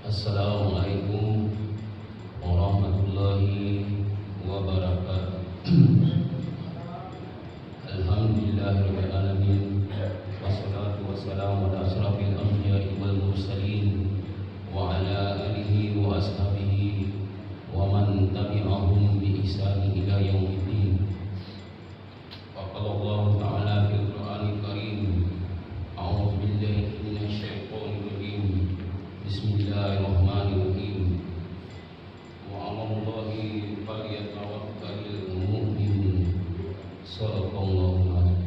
Assalamualaikum warahmatullahi wabarakatuh. Alhamdulillahirabbil alamin. Wassalatu wassalamu ala asyrafil anbiya'i wal mursalin wa ala alihi wa ashabihi wa man tabi'ahum bi ihsanin ila yaumiddin. Wa qala Allah ta'ala fil Qur'anil Karim, a'udzu billahi minasy syaithanir rajim. Bismillahirrahmanirrahim. Wa 'alallahi falyatawakkalul mu'minun. Shallallahu alaihi.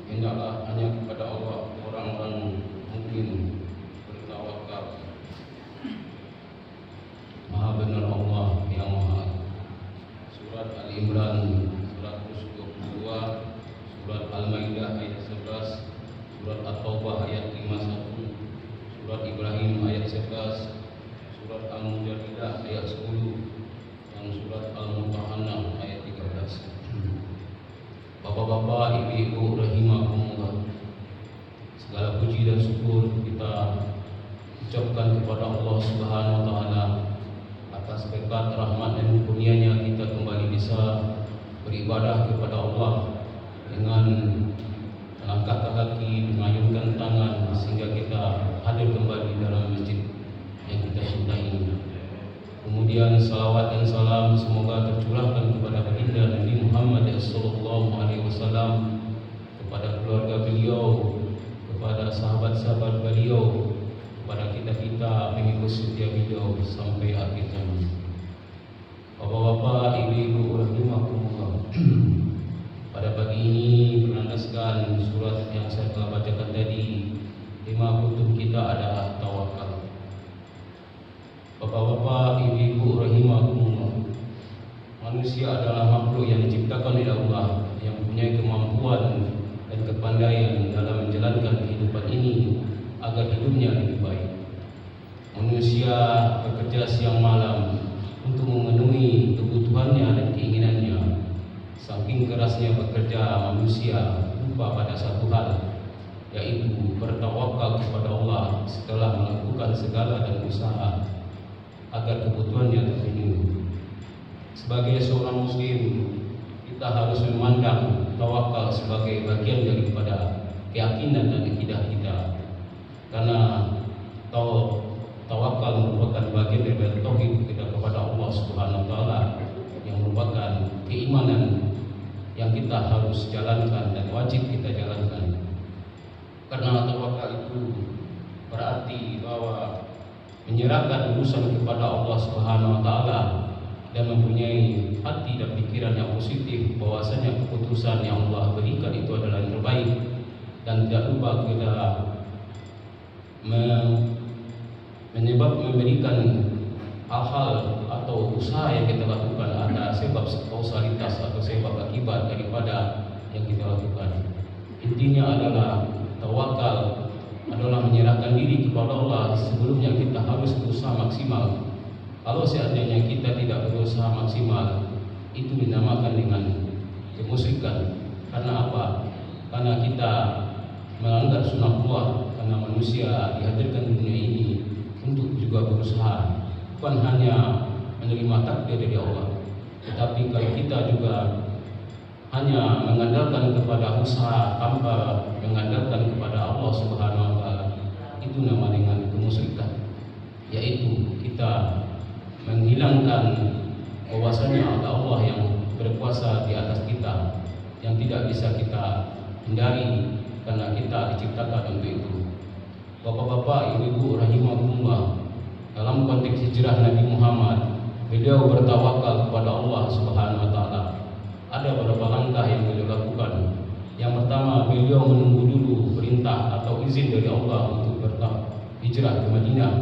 Hendaklah hanya kepada Allah orang-orang mukmin bertawakal. Maha benar Allah yang Maha. Surat Al-Imran 122, Surat Al-Maidah ayat 11, Surat At-Taubah ayat 51, Surat Ibrahim ayat 11, Surat Al-Mujadilah ayat 10, dan Surat Al-Mumtahanah ayat 13. Bapak-bapak, ibu-ibu rahimakumullah, segala puji dan syukur kita ucapkan kepada Allah Subhanahu wa taala atas berkat rahmat dan kurnia-Nya kita kembali bisa beribadah kepada Allah dengan melangkahkan kaki, mengayunkan tangan sehingga kita hadir kembali dalam masjid yang kita cintai ini. Kemudian salawat dan salam semoga tercurahkan kepada baginda Nabi Muhammad sallallahu alaihi wasallam, kepada keluarga beliau, kepada sahabat-sahabat beliau, kepada kita-kita pengikut setia beliau sampai akhir zaman. Bapak-bapak, ibu-ibu rahimakumullah. Pada pagi ini berlandaskan surat yang saya telah bacakan tadi, tema kutub kita adalah tawakal. Bapak-bapak, ibu-ibu rahimakumullah, manusia adalah makhluk yang diciptakan oleh Allah, yang mempunyai kemampuan dan kepandaian dalam menjalankan kehidupan ini agar hidupnya lebih baik. Manusia bekerja siang malam untuk memenuhi kebutuhannya dan keinginannya. Saking kerasnya bekerja, manusia lupa pada satu hal, yaitu bertawakal kepada Allah setelah melakukan segala dan usaha agar kebutuhannya terpenuhi. Sebagai seorang muslim, kita harus memandang tawakal sebagai bagian daripada keyakinan dan akidah kita. Karena tawakal merupakan bagian daripada tauhid kita kepada Allah Subhanahu wa taala, yang merupakan keimanan yang kita harus jalankan dan wajib kita jalankan. Karena tawakal itu berarti bahwa menyerahkan urusan kepada Allah Subhanahu wa taala dan mempunyai hati dan pikiran yang positif bahwasanya keputusan yang Allah berikan itu adalah yang terbaik, dan tidak lupa kita memberikan hal-hal atau usaha yang kita lakukan ada sebab kausalitas atau sebab akibat daripada yang kita lakukan. Intinya adalah tawakal adalah menyerahkan diri kepada Allah. Sebelumnya kita harus berusaha maksimal. Kalau seandainya kita tidak berusaha maksimal, itu dinamakan dengan kemusyrikan. Karena apa? Karena kita melanggar sunnah Allah. Karena manusia dihadirkan di dunia ini untuk juga berusaha, bukan hanya menerima takdir dari Allah. Tetapi kalau kita juga hanya mengandalkan kepada usaha tanpa mengandalkan kepada Allah Subhanahu wa taala, itu nama dengan kemusyrikan, yaitu kita menghilangkan bahwasanya ada Allah yang berkuasa di atas kita, yang tidak bisa kita hindari karena kita diciptakan untuk itu. Bapak-bapak, ibu-ibu rahimakumullah, dalam konteks hijrah Nabi Muhammad, beliau bertawakal kepada Allah Subhanahu wa taala. Ada beberapa langkah yang beliau lakukan. Yang pertama, beliau menunggu dulu perintah atau izin dari Allah untuk hijrah ke Madinah.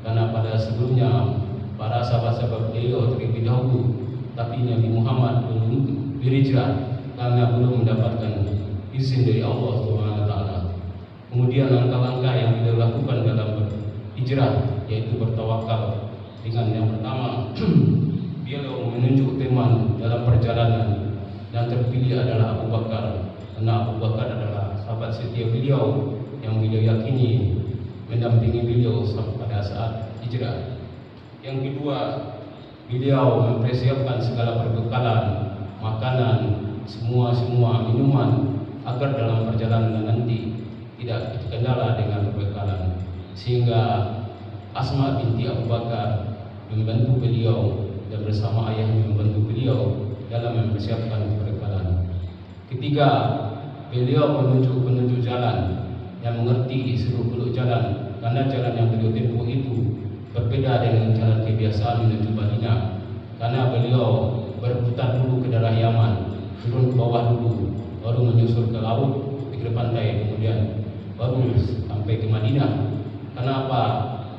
Karena pada sebelumnya para sahabat-sahabat beliau terlebih dahulu, tapi Nabi Muhammad belum berhijrah karena belum mendapatkan izin dari Allah Subhanahu wa taala. Kemudian langkah-langkah yang beliau lakukan dalam berhijrah yaitu bertawakal. Dengan yang pertama, beliau menunjuk teman dalam perjalanan, dan terpilih adalah Abu Bakar. Karena Abu Bakar adalah sahabat setia beliau yang beliau yakini mendampingi beliau sampai pada saat hijrah. Yang kedua, beliau mempersiapkan segala perbekalan, makanan, semua minuman agar dalam perjalanan nanti tidak terkendala dengan perbekalan, sehingga Asma binti Abu Bakar membantu beliau dan bersama ayahnya membantu beliau dalam mempersiapkan perbekalan. Ketiga, beliau menunjuk jalan yang mengerti seluk-beluk jalan, karena jalan yang beliau tempuh itu berbeda dengan jalan kebiasaan menuju Madinah, karena beliau berputar dulu ke daerah Yaman, turun ke bawah dulu, baru menyusul ke laut, pikir pantai, kemudian baru sampai ke Madinah. Kenapa?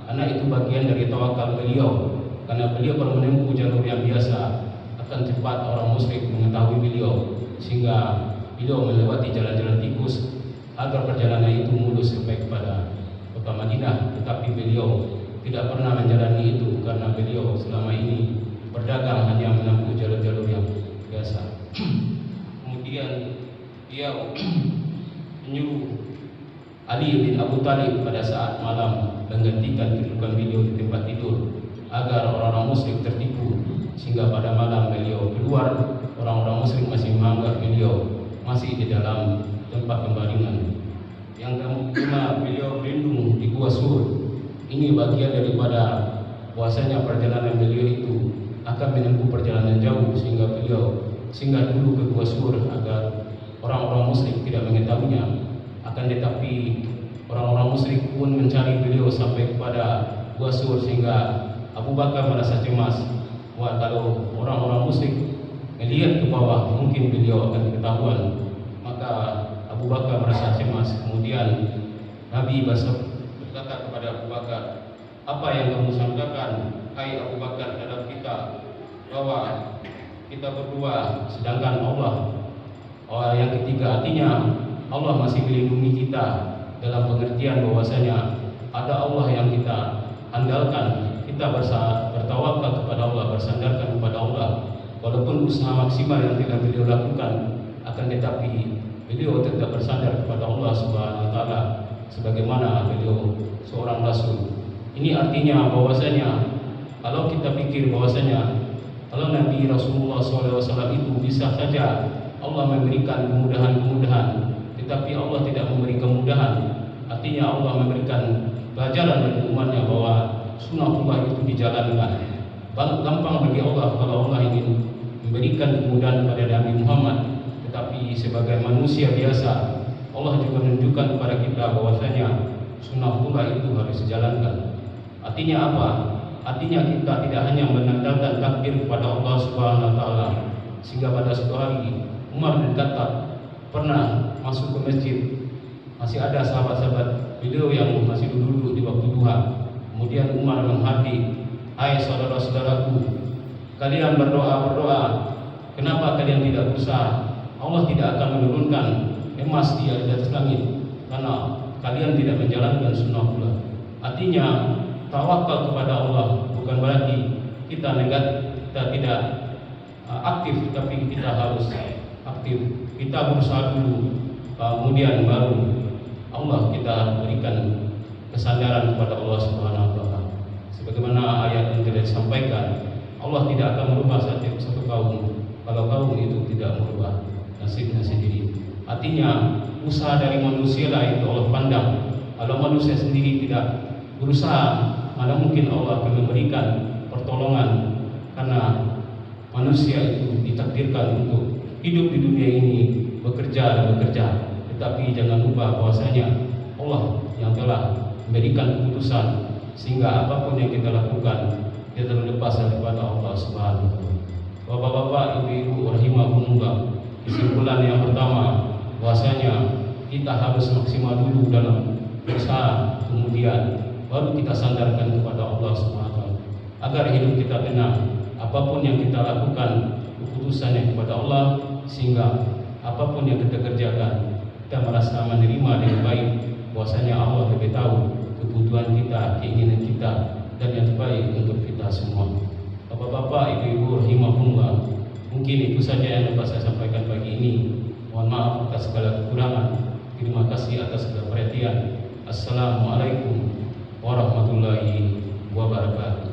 Karena itu bagian dari tawakal beliau. Karena beliau baru menempuh jalur yang biasa, akan cepat orang musyrik mengetahui beliau, sehingga beliau melewati jalan-jalan tikus agar perjalanan itu mulus sampai kepada kota Madinah. Tetapi beliau tidak pernah menjalani itu karena beliau selama ini berdagang hanya menempuh jalur-jalur yang biasa. Kemudian beliau menyuruh Ali bin Abu Thalib pada saat malam menggantikan kedudukan beliau di tempat tidur agar orang-orang musyrik tertipu, sehingga pada malam beliau keluar, orang-orang musyrik masih menganggap beliau masih di dalam tempat pembaringan. Yang kelima, beliau berlindung di Gua Sur. Ini bagian daripada bahwasanya perjalanan beliau itu akan menempuh perjalanan jauh, sehingga beliau singgah dulu ke Gua Sur agar orang-orang musyrik tidak mengetahuinya. Akan tetapi orang-orang musyrik pun mencari beliau sampai kepada Gua Sur, sehingga Abu Bakar merasa cemas. Wah, kalau orang-orang musyrik melihat ke bawah mungkin beliau akan ketahuan. Maka Abu Bakar merasa cemas. Kemudian Nabi berkata kepada Abu Bakar, apa yang kamu sangkakan, hai Abu Bakar, terhadap kita, bahwa kita berdua sedangkan Allah yang ketiga? Artinya Allah masih melindungi kita, dalam pengertian bahwasanya ada Allah yang kita andalkan, kita bertawakal kepada Allah, bersandarkan kepada Allah. Walaupun usaha maksimal yang telah beliau lakukan, akan tetapi beliau tetap bersandar kepada Allah Subhanahu wa taala sebagaimana beliau seorang rasul. Ini artinya bahwasanya kalau kita pikir bahwasanya kalau Nabi Rasulullah SAW itu bisa saja Allah memberikan kemudahan-kemudahan, tetapi Allah tidak memberi kemudahan. Artinya Allah memberikan pelajaran bagi umatnya bahwa sunnatullah itu dijalankan. Gampang bagi Allah kalau Allah ingin memberikan kemudahan kepada Nabi Muhammad, tetapi sebagai manusia biasa Allah juga menunjukkan kepada kita bahwasanya sunnatullah itu harus dijalankan. Artinya apa? Artinya kita tidak hanya mengandalkan takdir kepada Allah Subhanahu wa taala, sehingga pada suatu hari Umar bin Khattab pernah masuk ke masjid. Masih ada sahabat-sahabat beliau yang masih duduk di waktu duha. Kemudian Umar menghati, hai saudara-saudaraku, kalian berdoa. Kenapa kalian tidak berusaha? Allah tidak akan menurunkan emas di atas langit karena kalian tidak menjalankan sunnahullah. Artinya tawakal kepada Allah bukan berarti kita tidak aktif, tapi kita harus aktif. Kita berusaha dulu, kemudian baru Allah kita berikan kesadaran kepada Allah Subhanahu wa taala. Sebagaimana ayat yang telah disampaikan, Allah tidak akan merubah satu kaum kalau kaum itu tidak merubah nasibnya sendiri. Artinya usaha dari manusia lah itu Allah pandang. Kalau manusia sendiri tidak berusaha, mana mungkin Allah akan memberikan pertolongan, karena manusia itu ditakdirkan untuk hidup di dunia ini, bekerja. Tetapi jangan lupa bahwasanya Allah yang telah memberikan keputusan, sehingga apapun yang kita lakukan kita terlepas daripada Allah Subhanahu wa taala. Bapak-bapak, ibu-ibu rahimakumullah, kesimpulan yang pertama bahwasanya kita harus maksimal dulu dalam berusaha, kemudian baru kita sandarkan kepada Allah Subhanahu wa taala agar hidup kita tenang. Apapun yang kita lakukan, keputusannya kepada Allah, sehingga apapun yang kita kerjakan kita merasa menerima dengan baik, bahwasanya Allah lebih tahu kebutuhan kita, keinginan kita, dan yang terbaik untuk kita semua. Bapak-bapak, ibu-ibu rahimakumullah, mungkin itu saja yang dapat saya sampaikan pagi ini. Mohon maaf atas segala kekurangan. Terima kasih atas segala perhatian. Assalamualaikum warahmatullahi wabarakatuh.